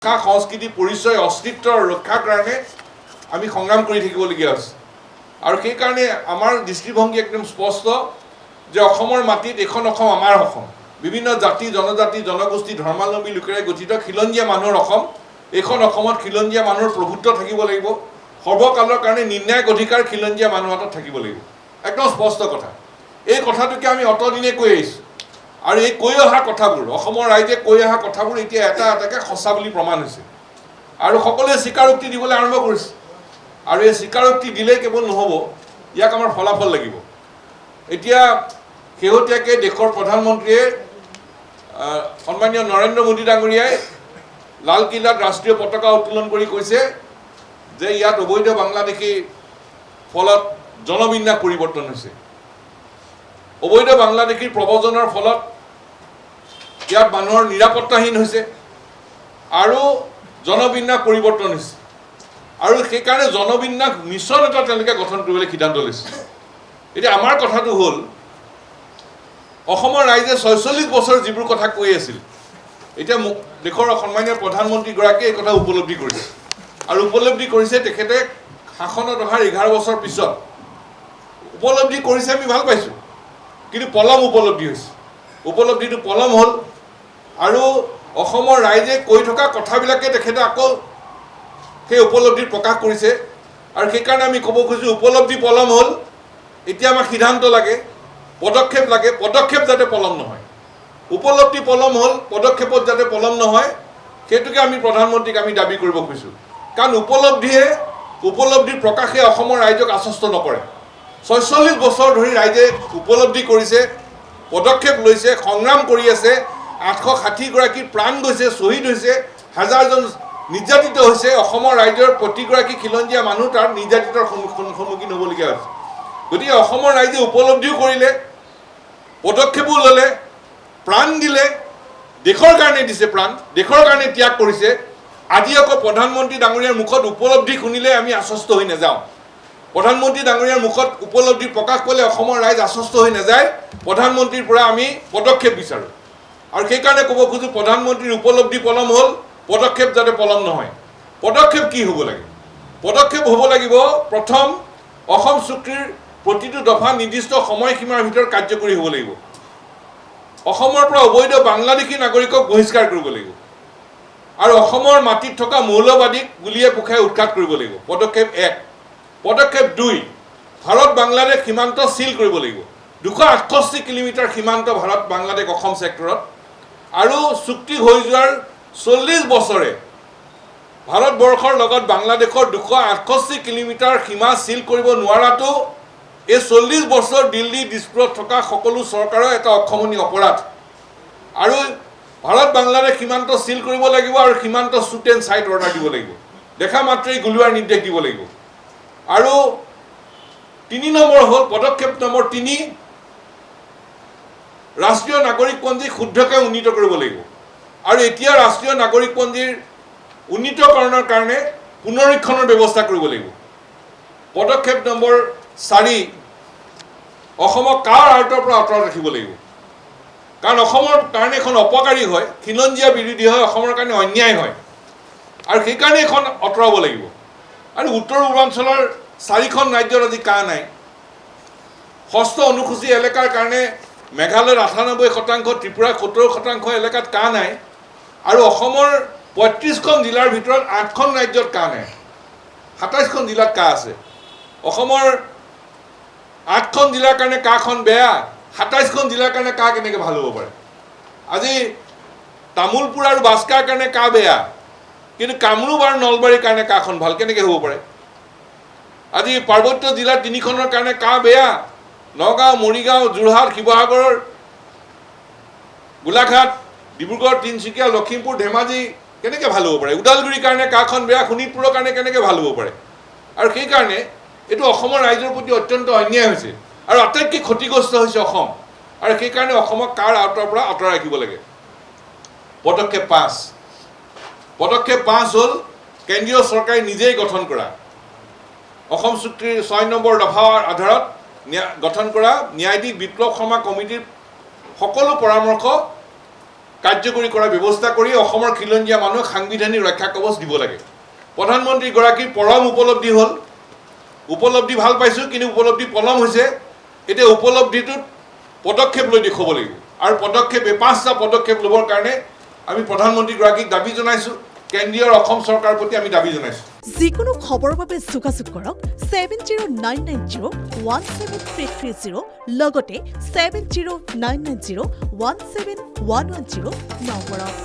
সংস্কৃতি পৰিচয় অস্তিত্বৰ ৰক্ষাৰ কাৰণে আমি সংগ্ৰাম কৰি থাকিবলগীয়া আছে আৰু সেই কাৰণে আমাৰ দৃষ্টিভংগী একদম স্পষ্ট যে অসমৰ মাটিত এখন অসম আমাৰ অসম বিভিন্ন জাতি জনজাতি জনগোষ্ঠী ধৰ্মাৱলম্বী লোকেৰে গঠিত খিলঞ্জীয়া মানুহৰ অসম এখন অসমত খিলঞ্জীয়া মানুহৰ প্ৰভুত্ব থাকিব লাগিব সৰ্বকালৰ কাৰণে নিৰ্ণায়ক অধিকাৰ খিলঞ্জীয়া মানুহৰ হাতত থাকিব লাগিব একদম স্পষ্ট কথা এই কথাটোকে আমি অতদিনে কৈ আহিছোঁ আৰু এই কৈ অহা কথাবোৰ অসমৰ ৰাইজে কৈ অহা কথাবোৰ এতিয়া এটা এটাকৈ সঁচা বুলি প্ৰমাণ হৈছে আৰু সকলোৱে স্বীকাৰোক্তি দিবলৈ আৰম্ভ কৰিছে আৰু এই স্বীকাৰোক্তি দিলেই কেৱল নহ'ব ইয়াক আমাৰ ফলাফল লাগিব এতিয়া শেহতীয়াকৈ দেশৰ প্ৰধানমন্ত্ৰীয়ে সন্মানীয় নৰেন্দ্ৰ মোদী ডাঙৰীয়াই লালকিল্লাত ৰাষ্ট্ৰীয় পতাকা উত্তোলন কৰি কৈছে যে ইয়াত অবৈধ বাংলাদেশী ফলত জনবিন্যাস পৰিৱৰ্তন হৈছে অবৈধ বাংলাদেশীৰ প্ৰব্ৰজনৰ ফলত ইয়াত মানুহৰ নিৰাপত্তাহীন হৈছে আৰু জনবিন্যাস পৰিৱৰ্তন হৈছে আৰু সেইকাৰণে জনবিন্যাস মিছন এটা তেওঁলোকে গঠন কৰিবলৈ সিদ্ধান্ত লৈছে এতিয়া আমাৰ কথাটো হ'ল অসমৰ ৰাইজে ৪৬ বছৰ যিবোৰ কথা কৈ আছিল এতিয়া দেশৰ সন্মানীয় প্ৰধানমন্ত্ৰীগৰাকীয়ে এই কথা উপলব্ধি কৰিছে আৰু উপলব্ধি কৰিছে তেখেতে শাসনত অহাৰ ১১ বছৰ পিছত উপলব্ধি কৰিছে আমি ভাল পাইছোঁ কিন্তু পলম উপলব্ধি হৈছে উপলব্ধিটো পলম হ'ল আৰু অসমৰ ৰাইজে কৈ থকা কথাবিলাকে তেখেতে আকৌ সেই উপলব্ধি প্ৰকাশ কৰিছে আৰু সেইকাৰণে আমি ক'ব খুজিছোঁ উপলব্ধি পলম হ'ল এতিয়া আমাক সিদ্ধান্ত লাগে পদক্ষেপ যাতে পলম নহয় উপলব্ধি পলম হ'ল পদক্ষেপত যাতে পলম নহয় সেইটোকে আমি প্ৰধানমন্ত্ৰীক আমি দাবী কৰিব খুজিছোঁ কাৰণ উপলব্ধিৰ প্ৰকাশে অসমৰ ৰাইজক আশ্বস্ত নকৰে ৪৬ বছৰ ধৰি ৰাইজে উপলব্ধি কৰিছে পদক্ষেপ লৈছে সংগ্ৰাম কৰি আছে ৮৬০গৰাকীৰ প্ৰাণ গৈছে শ্বহীদ হৈছে হাজাৰজন নিৰ্যাতিত হৈছে অসমৰ ৰাইজৰ প্ৰতিগৰাকী খিলঞ্জীয়া মানুহ তাৰ নিৰ্যাতিতৰ সন্মুখীন হ'বলগীয়া হৈছে গতিকে অসমৰ ৰাইজে উপলব্ধিও কৰিলে পদক্ষেপো ল'লে প্ৰাণ দিলে দেশৰ কাৰণে দিছে প্ৰাণ দেশৰ কাৰণে ত্যাগ কৰিছে আজি আকৌ প্ৰধানমন্ত্ৰী ডাঙৰীয়াৰ মুখত উপলব্ধি শুনিলে আমি আশ্বস্ত হৈ নাযাওঁ প্ৰধানমন্ত্ৰী ডাঙৰীয়াৰ মুখত উপলব্ধি প্ৰকাশ কৰিলে অসমৰ ৰাইজ আশ্বস্ত হৈ নাযায় প্ৰধানমন্ত্ৰীৰ পৰা আমি পদক্ষেপ বিচাৰোঁ আৰু সেইকাৰণে ক'ব খোজোঁ প্ৰধানমন্ত্ৰীৰ উপলব্ধি পলম হ'ল পদক্ষেপ যাতে পলম নহয় পদক্ষেপ কি হ'ব লাগে পদক্ষেপ হ'ব লাগিব প্ৰথম অসম চুক্তিৰ প্ৰতিটো দফা নিৰ্দিষ্ট সময়সীমাৰ ভিতৰত কাৰ্যকৰী হ'ব লাগিব অসমৰ পৰা অবৈধ বাংলাদেশী নাগৰিকক বহিষ্কাৰ কৰিব লাগিব আৰু অসমৰ মাটিত থকা মৌলবাদীক গুলীয়ে পোখাই উৎখাত কৰিব লাগিব পদক্ষেপ ১ পদক্ষেপ ২ ভাৰত বাংলাদেশ সীমান্ত চিল কৰিব লাগিব ২৬৮ কিলোমিটাৰ সীমান্ত ভাৰত বাংলাদেশ অসম ছেক্টৰত আৰু চুক্তি হৈ যোৱাৰ ৪০ বছৰে ভাৰতবৰ্ষৰ লগত বাংলাদেশৰ ২৬৮ কিলোমিটাৰ সীমা চিল কৰিব নোৱাৰাটো এই ৪০ বছৰ দিল্লী দিছপুৰত থকা সকলো চৰকাৰৰ এটা অক্ষমনীয় অপৰাধ আৰু ভাৰত বাংলাদেশ সীমান্ত চিল কৰিব লাগিব আৰু সীমান্ত শ্বুট এণ্ড ছাইট অৰ্ডাৰ দিব লাগিব দেখা মাত্ৰেই গুলীয়াৰ নিৰ্দেশ দিব লাগিব আৰু ৩ নম্বৰ হ'ল পদক্ষেপ নম্বৰ ৩ ৰাষ্ট্ৰীয় নাগৰিকপঞ্জী শুদ্ধকৈ উন্নীত কৰিব লাগিব আৰু এতিয়া ৰাষ্ট্ৰীয় নাগৰিকপঞ্জীৰ উন্নীতকৰণৰ কাৰণে পুনৰীক্ষণৰ ব্যৱস্থা কৰিব লাগিব পদক্ষেপ নম্বৰ ৪ অসমক কাৰ আৰ্টৰ পৰা আঁতৰত ৰাখিব লাগিব কাৰণ অসমৰ কাৰণে এখন অপকাৰী হয় খিলঞ্জীয়া বিৰোধী হয় অসমৰ কাৰণে অন্যায় হয় আৰু সেইকাৰণে এখন আঁতৰাব লাগিব আৰু উত্তৰ পূৰ্বাঞ্চলৰ ৪খন ৰাজ্যত আজি কা নাই ষষ্ঠ অনুসূচী এলেকাৰ কাৰণে মেঘালয়ত ৯৮% ত্ৰিপুৰা ৭০% এলেকাত কা নাই আৰু অসমৰ ৩৫খন জিলাৰ ভিতৰত ৮খন ৰাজ্যত কা নাই ২৭খন জিলাত কা আছে অসমৰ ৮খন জিলাৰ কাৰণে কাখন বেয়া ২৭খন জিলাৰ কাৰণে কা কেনেকৈ ভাল হ'ব পাৰে আজি তামোলপুৰ আৰু বাস্কাৰ কাৰণে কা বেয়া কিন্তু কামৰূপ আৰু নলবাৰীৰ কাৰণে কাখন ভাল কেনেকৈ হ'ব পাৰে আজি পাৰ্বত্য জিলা ৩খনৰ কাৰণে কা বেয়া নগাঁও মৰিগাঁও যোৰহাট শিৱসাগৰৰ গোলাঘাট ডিব্ৰুগড় তিনিচুকীয়া লখিমপুৰ ধেমাজি কেনেকৈ ভাল হ'ব পাৰে ওদালগুৰিৰ কাৰণে কাখন বেয়া শোণিতপুৰৰ কাৰণে কেনেকৈ ভাল হ'ব পাৰে আৰু সেইকাৰণে এইটো অসমৰ ৰাইজৰ প্ৰতি অত্যন্ত অন্যায় হৈছে আৰু আটাইতকৈ ক্ষতিগ্ৰস্ত হৈছে অসম আৰু সেইকাৰণে অসমক কাৰ আঁতৰ পৰা আঁতৰাই ৰাখিব লাগে পদক্ষেপ ৫ হ'ল কেন্দ্ৰীয় চৰকাৰে নিজেই গঠন কৰা অসম চুক্তিৰ ৬ নম্বৰ দফাৰ আধাৰত গঠন কৰা ন্যায়াধীশ বিপ্লৱ শৰ্মা কমিটিৰ সকলো পৰামৰ্শ কাৰ্যকৰী কৰাৰ ব্যৱস্থা কৰি অসমৰ খিলঞ্জীয়া মানুহক সাংবিধানিক ৰক্ষা কৱচ দিব লাগে প্ৰধানমন্ত্ৰীগৰাকীৰ পৰম উপলব্ধি হ'ল উপলব্ধি ভাল পাইছোঁ কিন্তু উপলব্ধি পলম হৈছে এতিয়া উপলব্ধিটোত পদক্ষেপ লৈ দেখুৱাব লাগিব আৰু পদক্ষেপ 5টা পদক্ষেপ ল'বৰ কাৰণে আমি প্ৰধানমন্ত্ৰীগৰাকীক দাবী জনাইছোঁ কেন্দ্ৰীয় অসম চৰকাৰৰ প্ৰতি আমি দাবী জনাইছোঁ যিকোনো খবৰৰ বাবে যোগাযোগ কৰক 7099017330 লগতে 7099017110 নম্বৰত